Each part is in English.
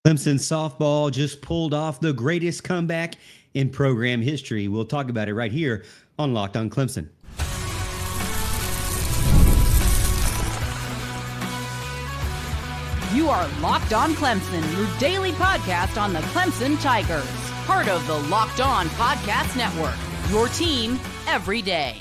Clemson softball just pulled off the greatest comeback in program history. We'll talk about it right here on Locked On Clemson. You are Locked On Clemson, your daily podcast on the Clemson Tigers. Part of the Locked On Podcast Network, your team every day.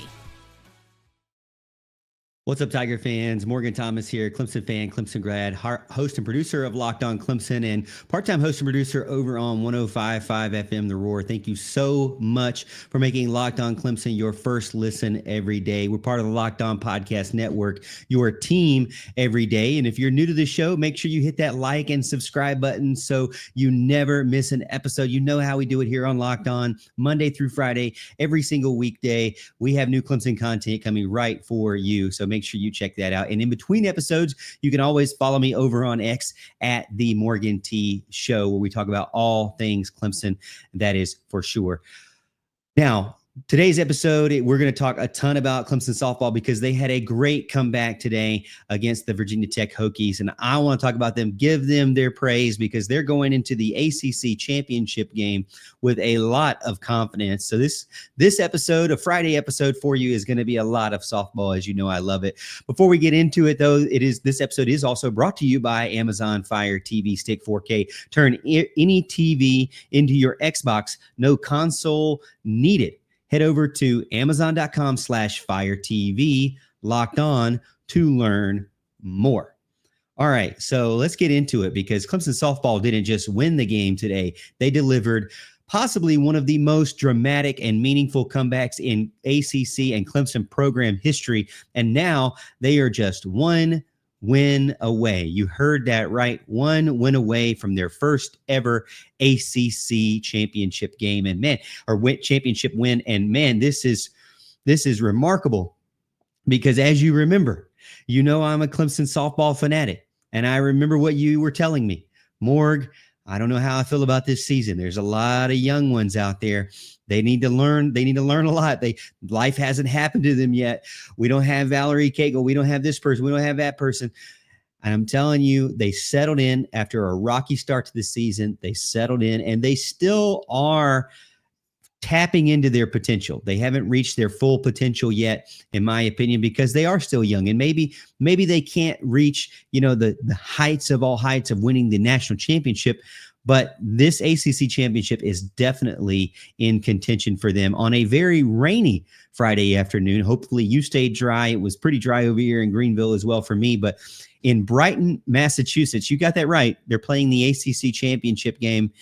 What's up, Tiger fans? Morgan Thomas here, Clemson fan, Clemson grad, host and producer of Locked On Clemson, and part-time host and producer over on 105.5 FM The Roar. Thank you so much for making Locked On Clemson your first listen every day. We're part of the Locked On Podcast Network, your team every day. And if you're new to the show, make sure you hit that like and subscribe button so you never miss an episode. You know how we do it here on Locked On, Monday through Friday, every single weekday. We have new Clemson content coming right for you. So make sure you check that out. And in between episodes, you can always follow me over on X at the Morgan T Show, where we talk about all things Clemson. That is for sure. Now, today's episode, we're going to talk a ton about Clemson softball because they had a great comeback today against the Virginia Tech Hokies. And I want to talk about them, give them their praise because they're going into the ACC Championship Game with a lot of confidence. So this episode, a Friday episode for you, is going to be a lot of softball. As you know, I love it. Before we get into it, though, this episode is also brought to you by Amazon Fire TV Stick 4K. Turn any TV into your Xbox. No console needed. Head over to amazon.com/Fire TV Locked On to learn more. All right, so let's get into it because Clemson softball didn't just win the game today. They delivered possibly one of the most dramatic and meaningful comebacks in ACC and Clemson program history. And now they are just one win away. You heard that right. One win away from their first ever ACC championship game. And championship win. And man, this is remarkable because as you remember, you know, I'm a Clemson softball fanatic. And I remember what you were telling me. Morg, I don't know how I feel about this season. There's a lot of young ones out there. They need to learn. They need to learn a lot. Life hasn't happened to them yet. We don't have Valerie Cagle. We don't have this person. We don't have that person. And I'm telling you, they settled in after a rocky start to the season. They settled in, and they still are tapping into their potential. They haven't reached their full potential yet, in my opinion, because they are still young. And maybe they can't reach, the heights of all heights of winning the national championship. But this ACC championship is definitely in contention for them on a very rainy Friday afternoon. Hopefully you stayed dry. It was pretty dry over here in Greenville as well for me. But in Brighton, Massachusetts, you got that right. They're playing the ACC championship game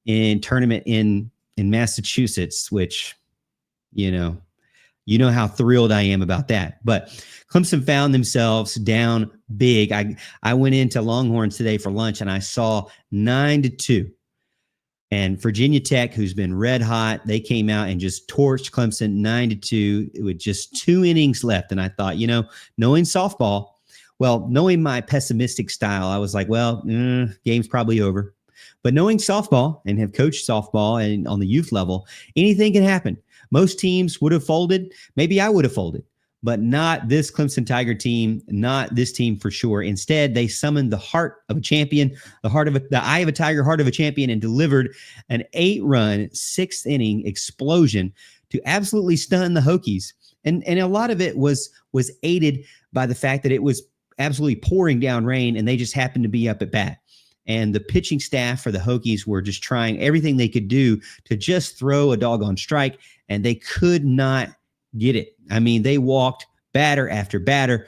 in tournament in Massachusetts, which, you know how thrilled I am about that. But Clemson found themselves down big. I went into Longhorns today for lunch and I saw 9-2. And Virginia Tech, who's been red hot, they came out and just torched Clemson 9-2 with just 2 innings left. And I thought, knowing softball, knowing my pessimistic style, I was like, game's probably over. But knowing softball and have coached softball and on the youth level, anything can happen. Most teams would have folded. Maybe I would have folded, but not this Clemson Tiger team, not this team for sure. Instead, they summoned the heart of a champion, the eye of a tiger, heart of a champion, and delivered an 8-run, 6th inning explosion to absolutely stun the Hokies. And a lot of it was aided by the fact that it was absolutely pouring down rain and they just happened to be up at bat. And the pitching staff for the Hokies were just trying everything they could do to just throw a doggone strike, and they could not get it. I mean, they walked batter after batter,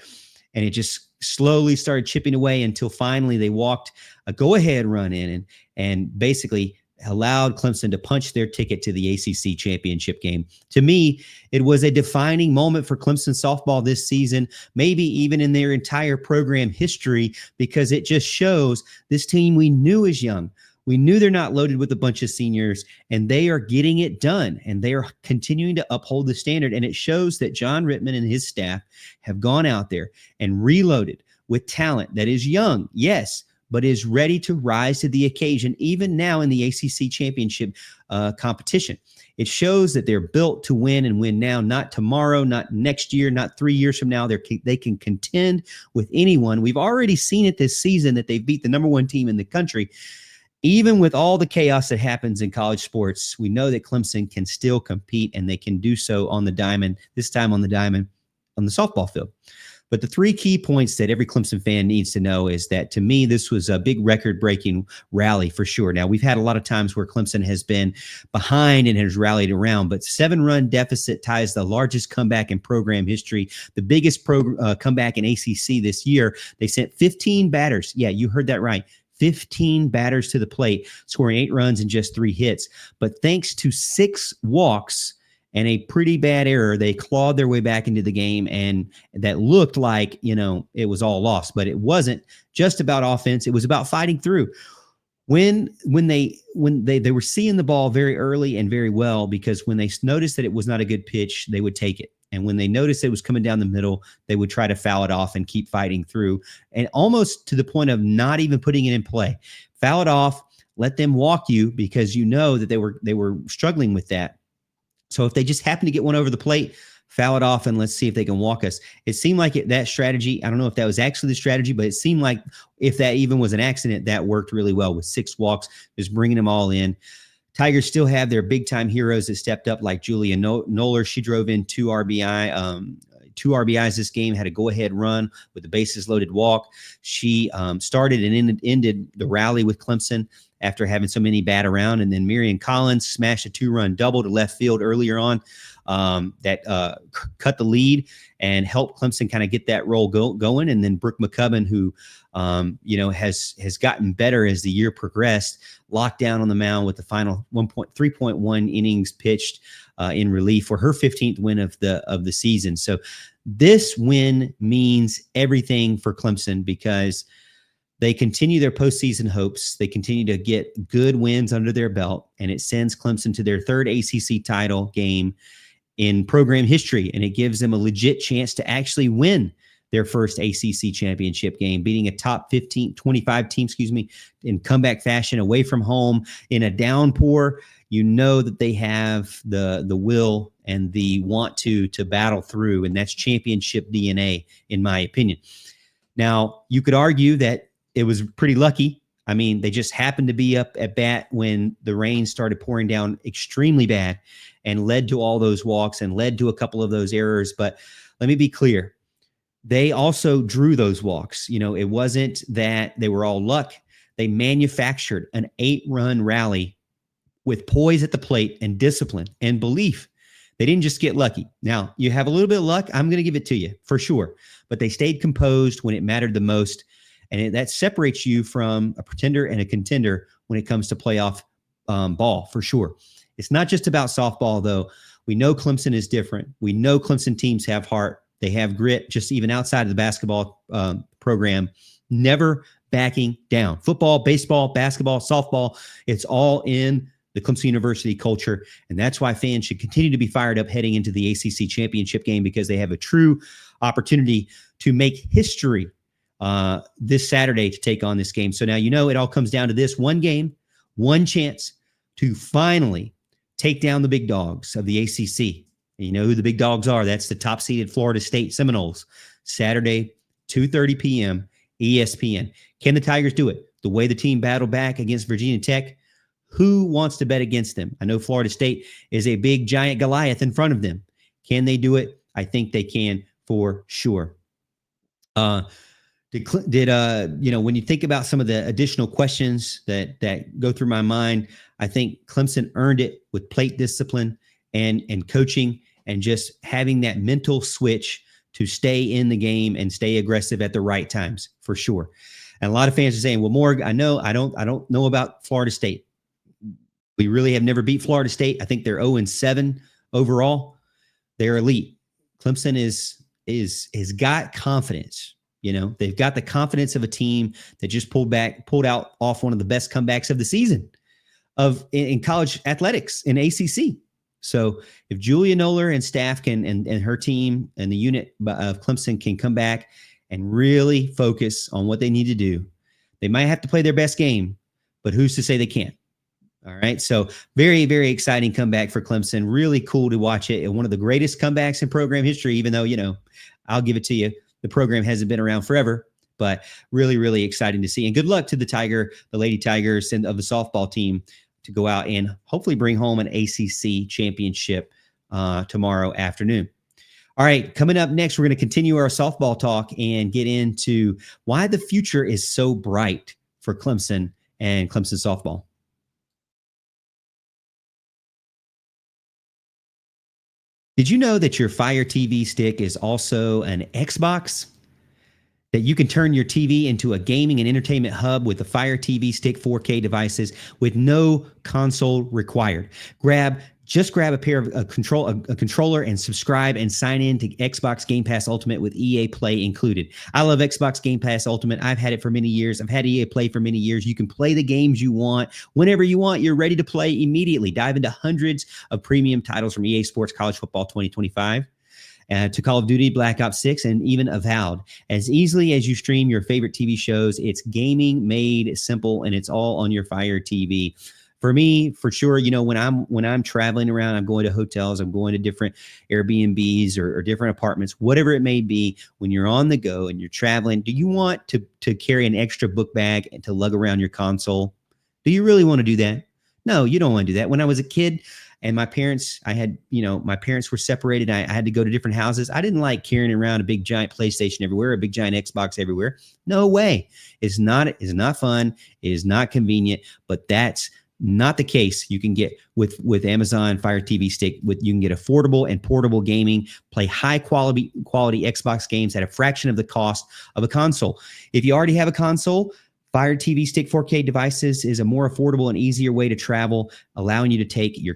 and it just slowly started chipping away until finally they walked a go-ahead run in and basically allowed Clemson to punch their ticket to the ACC championship game. To me, it was a defining moment for Clemson softball this season, maybe even in their entire program history, because it just shows this team we knew is young. We knew they're not loaded with a bunch of seniors, and they are getting it done, and they are continuing to uphold the standard. And it shows that John Rittman and his staff have gone out there and reloaded with talent that is young, yes, but is ready to rise to the occasion, even now in the ACC championship competition. It shows that they're built to win and win now, not tomorrow, not next year, not 3 years from now. They can contend with anyone. We've already seen it this season that they've beat the number 1 team in the country. even with all the chaos that happens in college sports, we know that Clemson can still compete, and they can do so on the diamond, this time on the diamond, on the softball field. But the three key points that every Clemson fan needs to know is that, to me, this was a big record-breaking rally for sure. Now, we've had a lot of times where Clemson has been behind and has rallied around, but 7-run deficit ties the largest comeback in program history, the biggest comeback in ACC this year. They sent 15 batters. Yeah, you heard that right. 15 batters to the plate, scoring 8 runs and just 3 hits. But thanks to 6 walks and a pretty bad error, they clawed their way back into the game, and that looked like, it was all lost, but it wasn't just about offense. It was about fighting through. When they were seeing the ball very early and very well, because when they noticed that it was not a good pitch, they would take it. And when they noticed it was coming down the middle, they would try to foul it off and keep fighting through, and almost to the point of not even putting it in play. Foul it off, let them walk you, because that they were struggling with that. So if they just happen to get one over the plate, foul it off, and let's see if they can walk us. It seemed like that strategy, I don't know if that was actually the strategy, but it seemed like if that even was an accident, that worked really well with 6 walks, just bringing them all in. Tigers still have their big-time heroes that stepped up, like Julia Knowler. She drove in 2 RBIs this game, had a go-ahead run with the bases-loaded walk. She started and ended the rally with Clemson after having so many bat around. And then Marian Collins smashed a 2-run double to left field earlier on that cut the lead and helped Clemson kind of get that roll going. And then Brooke McCubbin, who has gotten better as the year progressed, locked down on the mound with the final 3.1 innings pitched in relief for her 15th win of the season. So this win means everything for Clemson, because they continue their postseason hopes. They continue to get good wins under their belt, and it sends Clemson to their 3rd ACC title game in program history, and it gives them a legit chance to actually win their first ACC championship game, beating a top 25 team, in comeback fashion away from home in a downpour. You know that they have the will and the want to battle through, and that's championship DNA, in my opinion. Now, you could argue that it was pretty lucky. I mean, they just happened to be up at bat when the rain started pouring down extremely bad and led to all those walks and led to a couple of those errors. But let me be clear. They also drew those walks. It wasn't that they were all luck. They manufactured an 8-run rally with poise at the plate and discipline and belief. They didn't just get lucky. Now, you have a little bit of luck. I'm going to give it to you for sure. But they stayed composed when it mattered the most. And that separates you from a pretender and a contender when it comes to playoff ball, for sure. It's not just about softball, though. We know Clemson is different. We know Clemson teams have heart. They have grit, just even outside of the basketball program, never backing down. Football, baseball, basketball, softball, it's all in the Clemson University culture. And that's why fans should continue to be fired up heading into the ACC Championship game, because they have a true opportunity to make history this Saturday to take on this game. So now it all comes down to this: one game, one chance to finally take down the big dogs of the ACC. And you know who the big dogs are. That's the top-seeded Florida State Seminoles. Saturday, 2:30 p.m., ESPN. Can the Tigers do it? The way the team battled back against Virginia Tech, who wants to bet against them? I know Florida State is a big, giant Goliath in front of them. Can they do it? I think they can for sure. When you think about some of the additional questions that go through my mind, I think Clemson earned it with plate discipline and coaching, and just having that mental switch to stay in the game and stay aggressive at the right times, for sure. And a lot of fans are saying, well, Morg, I don't know about Florida State. We really have never beat Florida State. I think they're 0-7 overall. They're elite. Clemson is got confidence. They've got the confidence of a team that just pulled out off one of the best comebacks of the season in college athletics in ACC. So if Julia Knowler and staff can, and her team and the unit of Clemson can come back and really focus on what they need to do, they might have to play their best game, but who's to say they can't? All right. So very, very exciting comeback for Clemson. Really cool to watch it. And one of the greatest comebacks in program history, even though, I'll give it to you, the program hasn't been around forever, but really, really exciting to see. And good luck to the Lady Tigers and of the softball team to go out and hopefully bring home an ACC championship tomorrow afternoon. All right, coming up next, we're going to continue our softball talk and get into why the future is so bright for Clemson and Clemson softball. Did you know that your Fire TV stick is also an Xbox? That you can turn your TV into a gaming and entertainment hub with the Fire TV Stick 4K devices with no console required. Just grab a pair of a controller and subscribe and sign in to Xbox Game Pass Ultimate with EA Play included. I love Xbox Game Pass Ultimate. I've had it for many years. I've had EA Play for many years. You can play the games you want whenever you want. You're ready to play immediately. Dive into hundreds of premium titles from EA Sports College Football 2025. To Call of Duty, Black Ops 6, and even Avowed. As easily as you stream your favorite TV shows, it's gaming made simple, and it's all on your Fire TV. For me, for sure, when I'm traveling around, I'm going to hotels, I'm going to different Airbnbs or different apartments, whatever it may be. When you're on the go and you're traveling, do you want to carry an extra book bag and to lug around your console? Do you really want to do that? No, you don't want to do that. When I was a kid, and my parents were separated. I had to go to different houses. I didn't like carrying around a big giant PlayStation everywhere, a big giant Xbox everywhere. No way. It's not fun. It is not convenient, but that's not the case. You can get with Amazon Fire TV Stick. You can get affordable and portable gaming, play high quality Xbox games at a fraction of the cost of a console. If you already have a console, Fire TV Stick 4K devices is a more affordable and easier way to travel, allowing you to take you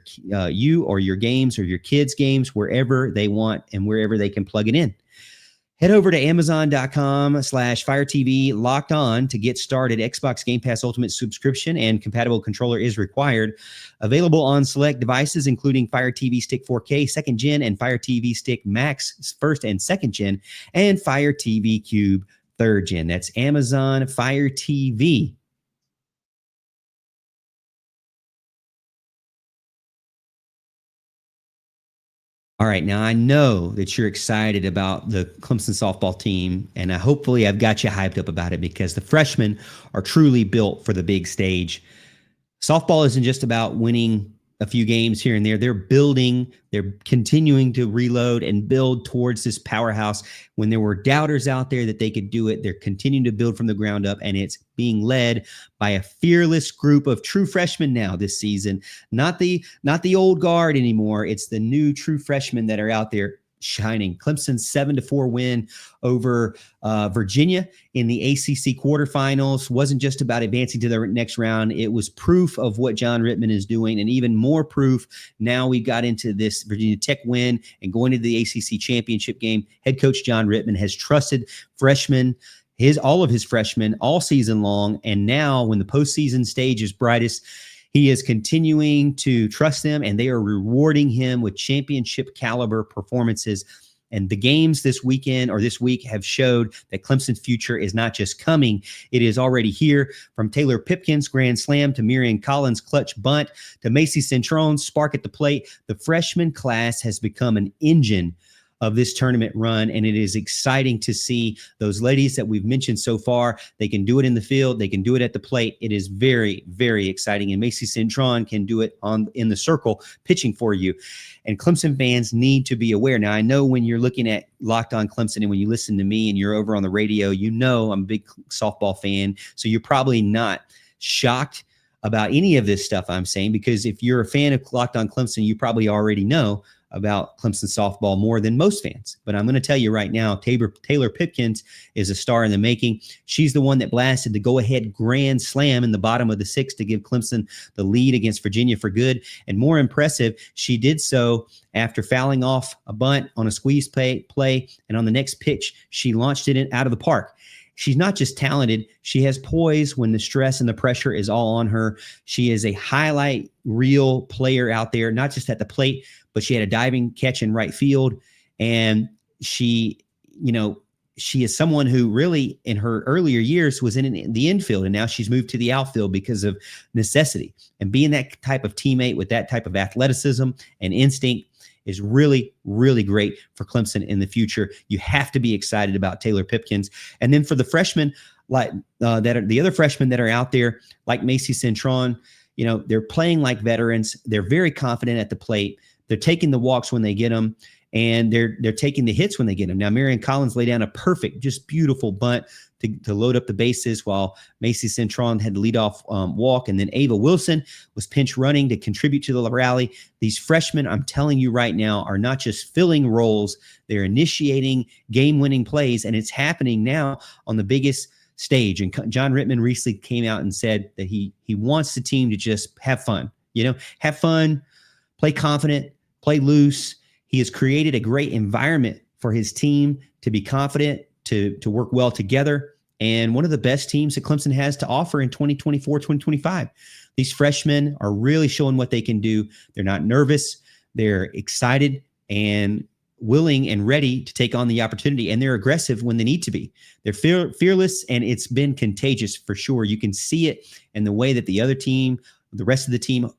or your games or your kids' games wherever they want and wherever they can plug it in. Head over to Amazon.com/FireTV Locked On to get started. Xbox Game Pass Ultimate subscription and compatible controller is required. Available on select devices, including Fire TV Stick 4K 2nd Gen and Fire TV Stick Max 1st and 2nd Gen, and Fire TV Cube 3rd Gen. That's Amazon Fire TV. All right, now I know that you're excited about the Clemson softball team, and hopefully I've got you hyped up about it because the freshmen are truly built for the big stage. Softball isn't just about winning a few games here and there. They're continuing to reload and build towards this powerhouse. When there were doubters out there that they could do it, they're continuing to build from the ground up, and it's being led by a fearless group of true freshmen now this season. Not the old guard anymore. It's the new true freshmen that are out there shining. Clemson's 7-4 win over Virginia in the ACC quarterfinals wasn't just about advancing to the next round. It was proof of what John Rittman is doing, and even more proof now we got into this Virginia Tech win and going to the ACC Championship game. Head coach John Rittman has trusted freshmen, all of his freshmen all season long, and now when the postseason stage is brightest, he is continuing to trust them, and they are rewarding him with championship caliber performances. And the games this weekend or this week have showed that Clemson's future is not just coming, it is already here. From Taylor Pipkins' grand slam to Marian Collins' clutch bunt to Macy Centron's spark at the plate, the freshman class has become an engine of this tournament run, and it is exciting to see those ladies that we've mentioned so far. They can do it in the field. They can do it at the plate. It is very, very exciting, and Macy Centron can do it in the circle pitching for you. And Clemson fans need to be aware. Now, I know when you're looking at Locked On Clemson and when you listen to me and you're over on the radio, you know I'm a big softball fan, so you're probably not shocked about any of this stuff I'm saying, because if you're a fan of Locked On Clemson, you probably already know about Clemson softball more than most fans. But I'm going to tell you right now, Taylor Pipkins is a star in the making. She's the one that blasted the go-ahead grand slam in the bottom of the sixth to give Clemson the lead against Virginia for good. And more impressive, she did so after fouling off a bunt on a squeeze play, and on the next pitch, she launched it out of the park. She's not just talented, she has poise when the stress and the pressure is all on her. She is a highlight reel player out there, not just at the plate, but she had a diving catch in right field. And she is someone who really in her earlier years was in the infield, and now she's moved to the outfield because of necessity. And being that type of teammate with that type of athleticism and instinct is really, really great for Clemson in the future. You have to be excited about Taylor Pipkins. And then for the freshmen, like that are the other freshmen that are out there, like Macy Cintron, they're playing like veterans. They're very confident at the plate. They're taking the walks when they get them, and they're taking the hits when they get them. Now, Marian Collins laid down a perfect, just beautiful bunt to load up the bases, while Macy Cintron had the leadoff walk, and then Ava Wilson was pinch running to contribute to the rally. These freshmen, I'm telling you right now, are not just filling roles. They're initiating game-winning plays, and it's happening now on the biggest stage. And John Rittman recently came out and said that he wants the team to just have fun, have fun, play confident, play loose. He has created a great environment for his team to be confident, to work well together, and one of the best teams that Clemson has to offer in 2024, 2025. These freshmen are really showing what they can do. They're not nervous. They're excited and willing and ready to take on the opportunity, and they're aggressive when they need to be. They're fearless, and it's been contagious for sure. You can see it in the way that the rest of the team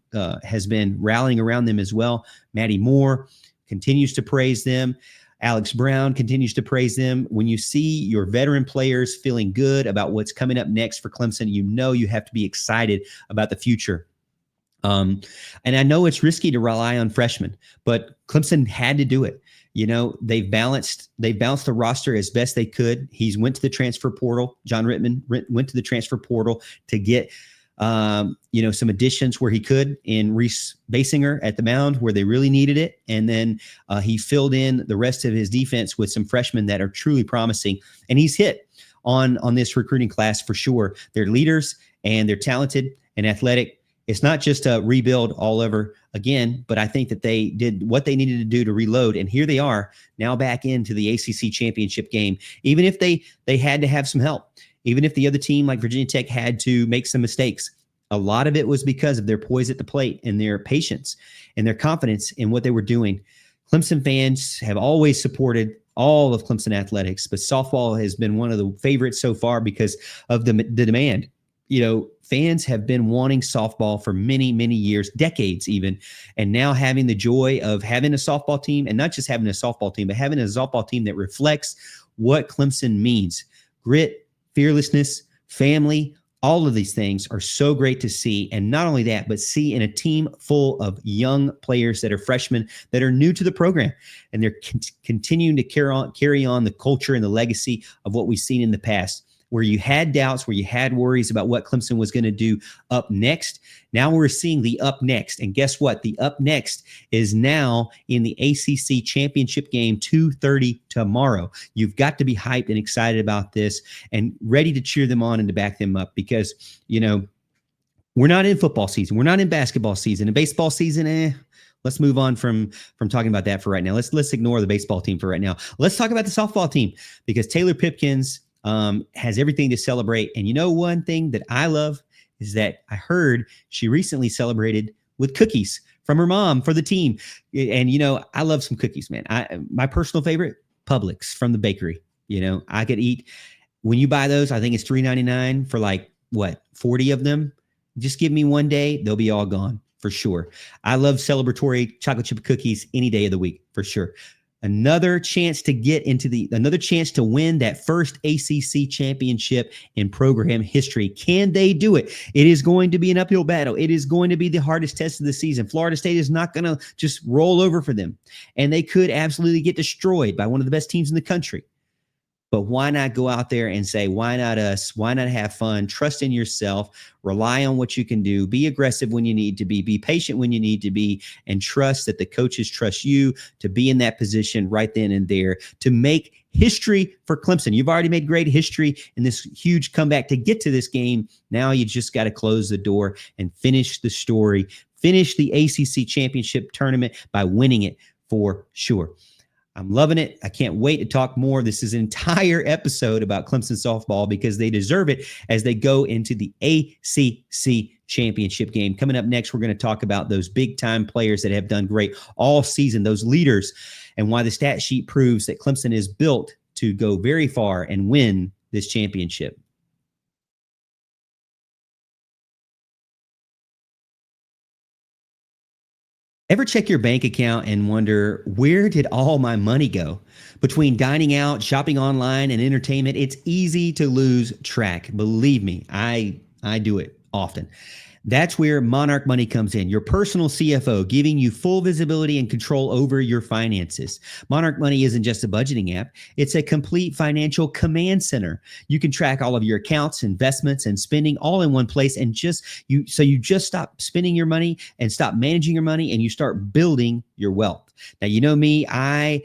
has been rallying around them as well. Maddie Moore continues to praise them. Alex Brown continues to praise them. When you see your veteran players feeling good about what's coming up next for Clemson, you have to be excited about the future. And I know it's risky to rely on freshmen, but Clemson had to do it. They've balanced the roster as best they could. He's went to the transfer portal. John Rittman went to the transfer portal to get some additions where he could, in Reese Basinger at the mound where they really needed it. And then he filled in the rest of his defense with some freshmen that are truly promising. And he's hit on this recruiting class for sure. They're leaders, and they're talented and athletic. It's not just a rebuild all over again, but I think that they did what they needed to do to reload. And here they are now back into the ACC Championship game. Even if they had to have some help, even if the other team like Virginia Tech had to make some mistakes, a lot of it was because of their poise at the plate and their patience and their confidence in what they were doing. Clemson fans have always supported all of Clemson athletics, but softball has been one of the favorites so far because of the demand. Fans have been wanting softball for many, many years, decades even, and now having the joy of having a softball team, and not just having a softball team, but having a softball team that reflects what Clemson means. Grit, fearlessness, family, all of these things are so great to see. And not only that, but see in a team full of young players that are freshmen that are new to the program, and they're continuing to carry on the culture and the legacy of what we've seen in the past. Where you had doubts, where you had worries about what Clemson was going to do up next. Now we're seeing the up next. And guess what? The up next is now in the ACC Championship Game, 2:30 tomorrow. You've got to be hyped and excited about this and ready to cheer them on and to back them up, because, we're not in football season. We're not in basketball season. In baseball season, let's move on from talking about that for right now. Let's ignore the baseball team for right now. Let's talk about the softball team, because Taylor Pipkins has everything to celebrate. And one thing that I love is that I heard she recently celebrated with cookies from her mom for the team. And, I love some cookies, man. My personal favorite, Publix from the bakery. I could eat, when you buy those, I think it's $3.99 for 40 of them. Just give me one day, they'll be all gone for sure. I love celebratory chocolate chip cookies any day of the week for sure. Another chance to win that first ACC championship in program history. Can they do it? It is going to be an uphill battle. It is going to be the hardest test of the season. Florida State is not going to just roll over for them, and they could absolutely get destroyed by one of the best teams in the country. But why not go out there and say, why not us? Why not have fun? Trust in yourself. Rely on what you can do. Be aggressive when you need to be. Be patient when you need to be. And trust that the coaches trust you to be in that position right then and there to make history for Clemson. You've already made great history in this huge comeback to get to this game. Now you just got to close the door and finish the story. Finish the ACC Championship tournament by winning it for sure. I'm loving it. I can't wait to talk more. This is an entire episode about Clemson softball because they deserve it as they go into the ACC Championship Game. Coming up next, we're going to talk about those big-time players that have done great all season, those leaders, and why the stat sheet proves that Clemson is built to go very far and win this championship. Ever check your bank account and wonder, where did all my money go? Between dining out, shopping online, and entertainment, it's easy to lose track. Believe me, I do it often. That's where Monarch Money comes in, your personal CFO, giving you full visibility and control over your finances. Monarch Money isn't just a budgeting app. It's a complete financial command center. You can track all of your accounts, investments, and spending all in one place, and you just stop spending your money and stop managing your money, and you start building your wealth. Now, you know me, I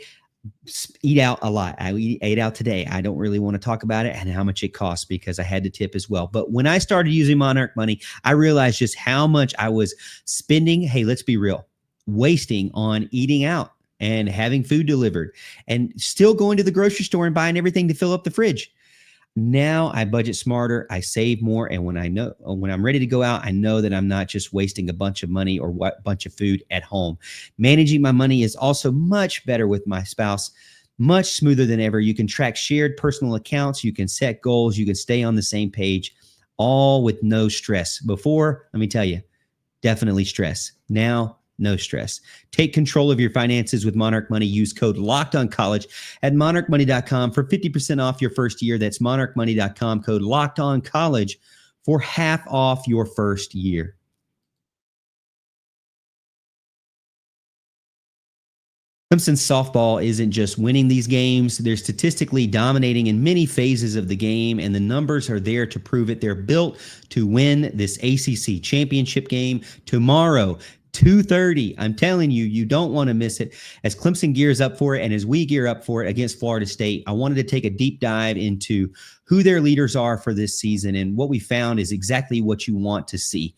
eat out a lot. I ate out today. I don't really want to talk about it and how much it costs because I had to tip as well. But when I started using Monarch Money, I realized just how much I was spending. Hey, let's be real, wasting on eating out and having food delivered and still going to the grocery store and buying everything to fill up the fridge. Now I budget smarter, I save more, and when I'm ready to go out, I know that I'm not just wasting a bunch of money or a bunch of food at home. Managing my money is also much better with my spouse, much smoother than ever. You can track shared personal accounts, you can set goals, you can stay on the same page, all with no stress. Before, let me tell you, definitely stress. Now, no stress. Take control of your finances with Monarch Money. Use code LOCKEDONCollege at monarchmoney.com for 50% off your first year. That's monarchmoney.com, code LOCKEDONCollege for half off your first year. Clemson softball isn't just winning these games. They're statistically dominating in many phases of the game, and the numbers are there to prove it. They're built to win this ACC Championship game tomorrow. 2:30. I'm telling you, you don't want to miss it. As Clemson gears up for it and as we gear up for it against Florida State, I wanted to take a deep dive into who their leaders are for this season. And what we found is exactly what you want to see.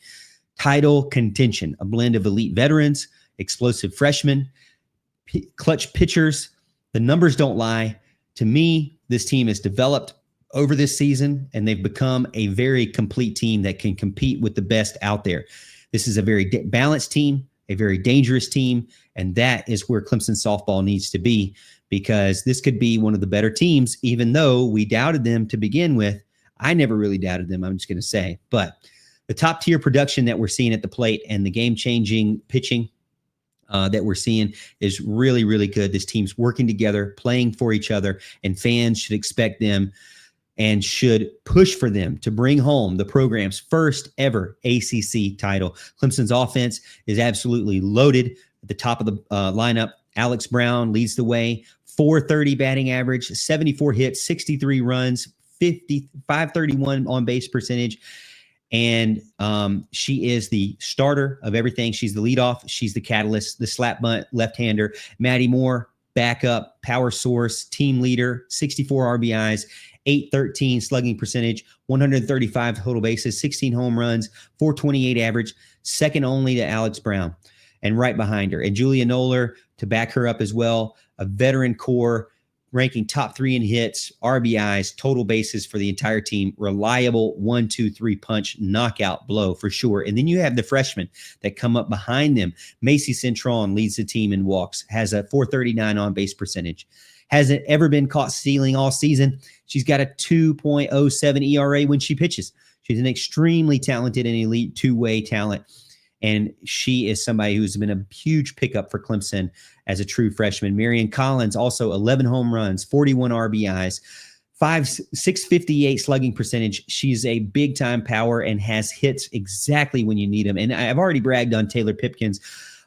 Title contention, a blend of elite veterans, explosive freshmen, clutch pitchers. The numbers don't lie. To me, this team has developed over this season, and they've become a very complete team that can compete with the best out there. This is a very balanced team, a very dangerous team, and that is where Clemson softball needs to be, because this could be one of the better teams, even though we doubted them to begin with. I never really doubted them, I'm just going to say. But the top-tier production that we're seeing at the plate and the game-changing pitching that we're seeing is really, really good. This team's working together, playing for each other, and fans should expect them and should push for them to bring home the program's first ever ACC title. Clemson's offense is absolutely loaded at the top of the lineup. Alex Brown leads the way, 430 batting average, 74 hits, 63 runs, 531 on base percentage. And she is the starter of everything. She's the leadoff. She's the catalyst, the slap bunt left-hander. Maddie Moore, backup, power source, team leader, 64 RBIs, 813 slugging percentage, 135 total bases, 16 home runs, 428 average, second only to Alex Brown. And right behind her, and Julia Knowler to back her up as well, a veteran core, ranking top 3 in hits, RBIs, total bases for the entire team. Reliable 1-2-3 punch knockout blow for sure. And then you have the freshmen that come up behind them. Macy Cintron leads the team in walks, has a 439 on base percentage. Hasn't ever been caught stealing all season. She's got a 2.07 ERA when she pitches. She's an extremely talented and elite two-way talent. And she is somebody who's been a huge pickup for Clemson as a true freshman. Marian Collins, also 11 home runs, 41 RBIs, 658 slugging percentage. She's a big-time power and has hits exactly when you need them. And I've already bragged on Taylor Pipkins.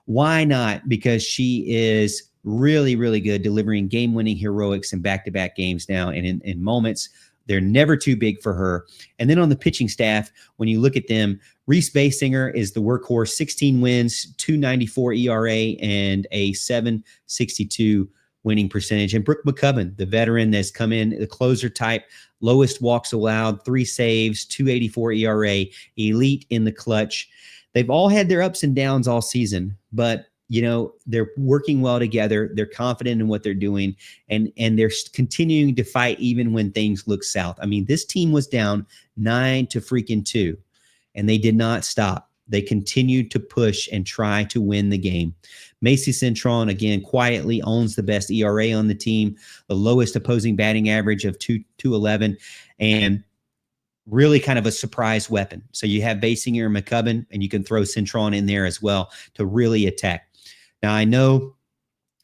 Why not? Because she is really, really good, delivering game-winning heroics in back-to-back games now and in moments. They're never too big for her. And then on the pitching staff, when you look at them, Reese Basinger is the workhorse, 16 wins, 294 ERA, and a 762 winning percentage. And Brooke McCubbin, the veteran that's come in, the closer type, lowest walks allowed, 3 saves, 284 ERA, elite in the clutch. They've all had their ups and downs all season, but you know, they're working well together. They're confident in what they're doing, and they're continuing to fight even when things look south. I mean, this team was down 9-2, and they did not stop. They continued to push and try to win the game. Macy Cintron, again, quietly owns the best ERA on the team, the lowest opposing batting average of 211, and really kind of a surprise weapon. So you have Basinger and McCubbin, and you can throw Cintron in there as well to really attack. Now, I know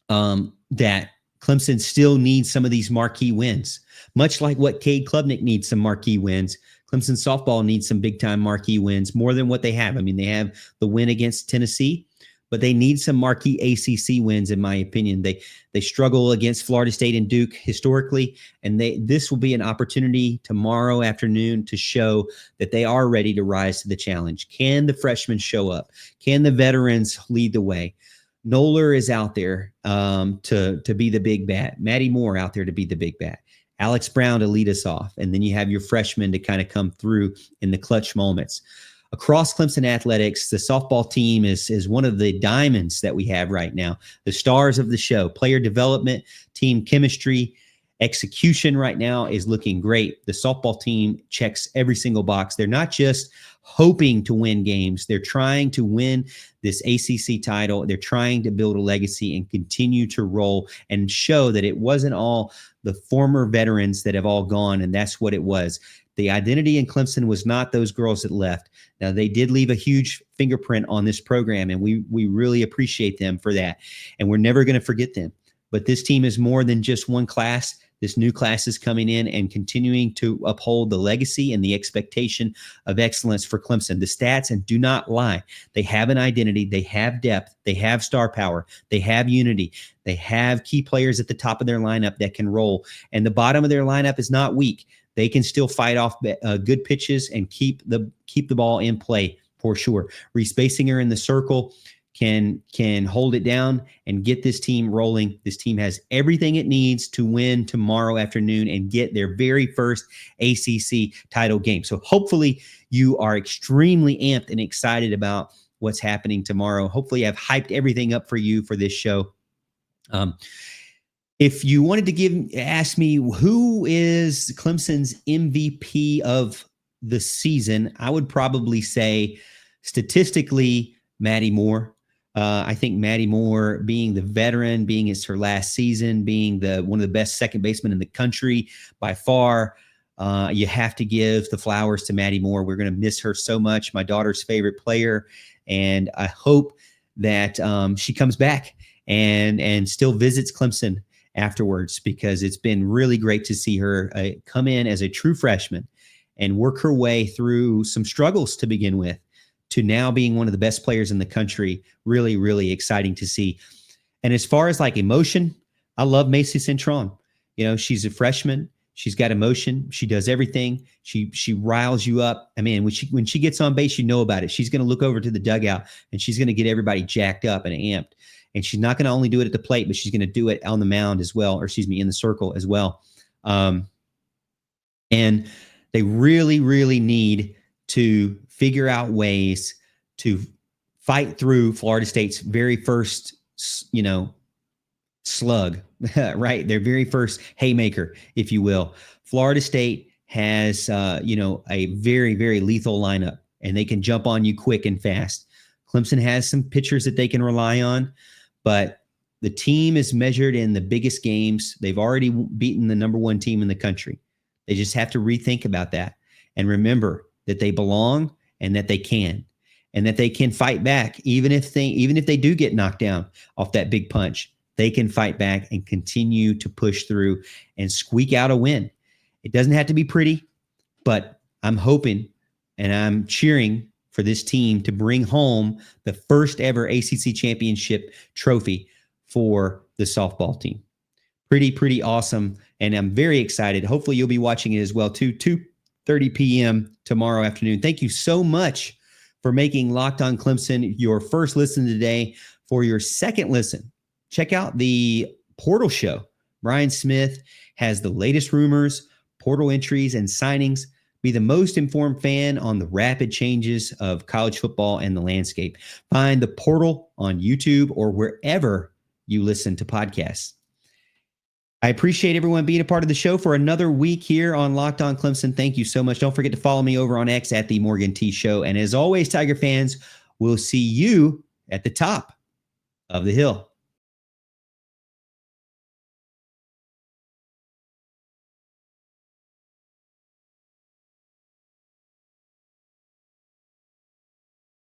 that Clemson still needs some of these marquee wins, much like what Cade Klubnik needs some marquee wins. Clemson softball needs some big-time marquee wins, more than what they have. I mean, they have the win against Tennessee, but they need some marquee ACC wins, in my opinion. They struggle against Florida State and Duke historically, and this will be an opportunity tomorrow afternoon to show that they are ready to rise to the challenge. Can the freshmen show up? Can the veterans lead the way? Knowler is out there to be the big bat. Maddie Moore out there to be the big bat. Alex Brown to lead us off. And then you have your freshmen to kind of come through in the clutch moments. Across Clemson athletics, the softball team is one of the diamonds that we have right now. The stars of the show, player development, team chemistry, execution right now is looking great. The softball team checks every single box. They're not just hoping to win games. They're trying to win this ACC title. They're trying to build a legacy and continue to roll and show that it wasn't all the former veterans that have all gone, and that's what it was. The identity in Clemson was not those girls that left. Now, they did leave a huge fingerprint on this program, and we really appreciate them for that, and we're never going to forget them. But this team is more than just one class. This new class is coming in and continuing to uphold the legacy and the expectation of excellence for Clemson. The stats, and do not lie, they have an identity, they have depth, they have star power, they have unity, they have key players at the top of their lineup that can roll, and the bottom of their lineup is not weak. They can still fight off good pitches and keep the ball in play for sure. Reese Basinger in the circle can hold it down and get this team rolling. This team has everything it needs to win tomorrow afternoon and get their very first ACC title game. So hopefully you are extremely amped and excited about what's happening tomorrow. Hopefully I've hyped everything up for you for this show. If you wanted to ask me who is Clemson's MVP of the season, I would probably say statistically Maddie Moore. I think Maddie Moore, being the veteran, being it's her last season, being one of the best second basemen in the country by far, you have to give the flowers to Maddie Moore. We're going to miss her so much, my daughter's favorite player, and I hope that she comes back and still visits Clemson afterwards, because it's been really great to see her come in as a true freshman and work her way through some struggles to begin with, to now being one of the best players in the country. Really, really exciting to see. And as far as like emotion, I love Macy Cintron. You know, she's a freshman. She's got emotion. She does everything. She riles you up. I mean, when she gets on base, you know about it. She's going to look over to the dugout and she's going to get everybody jacked up and amped. And she's not going to only do it at the plate, but she's going to do it on the mound as well, or excuse me, in the circle as well. And they really, really need to figure out ways to fight through Florida State's very first, slug, right? Their very first haymaker, if you will. Florida State has, a very, very lethal lineup, and they can jump on you quick and fast. Clemson has some pitchers that they can rely on, but the team is measured in the biggest games. They've already beaten the number one team in the country. They just have to rethink about that and remember that they belong and that they can, and that they can fight back. Even if they do get knocked down off that big punch, they can fight back and continue to push through and squeak out a win. It doesn't have to be pretty, but I'm hoping and I'm cheering for this team to bring home the first ever ACC championship trophy for the softball team. Pretty awesome. And I'm very excited. Hopefully you'll be watching it as well too. 2:30 p.m. tomorrow afternoon. Thank you so much for making Locked On Clemson your first listen today. For your second listen, check out the Portal Show. Brian Smith has the latest rumors, portal entries, and signings. Be the most informed fan on the rapid changes of college football and the landscape. Find the Portal on YouTube or wherever you listen to podcasts. I appreciate everyone being a part of the show for another week here on Locked On Clemson. Thank you so much. Don't forget to follow me over on X at The Morgan T Show. And as always, Tiger fans, we'll see you at the top of the hill.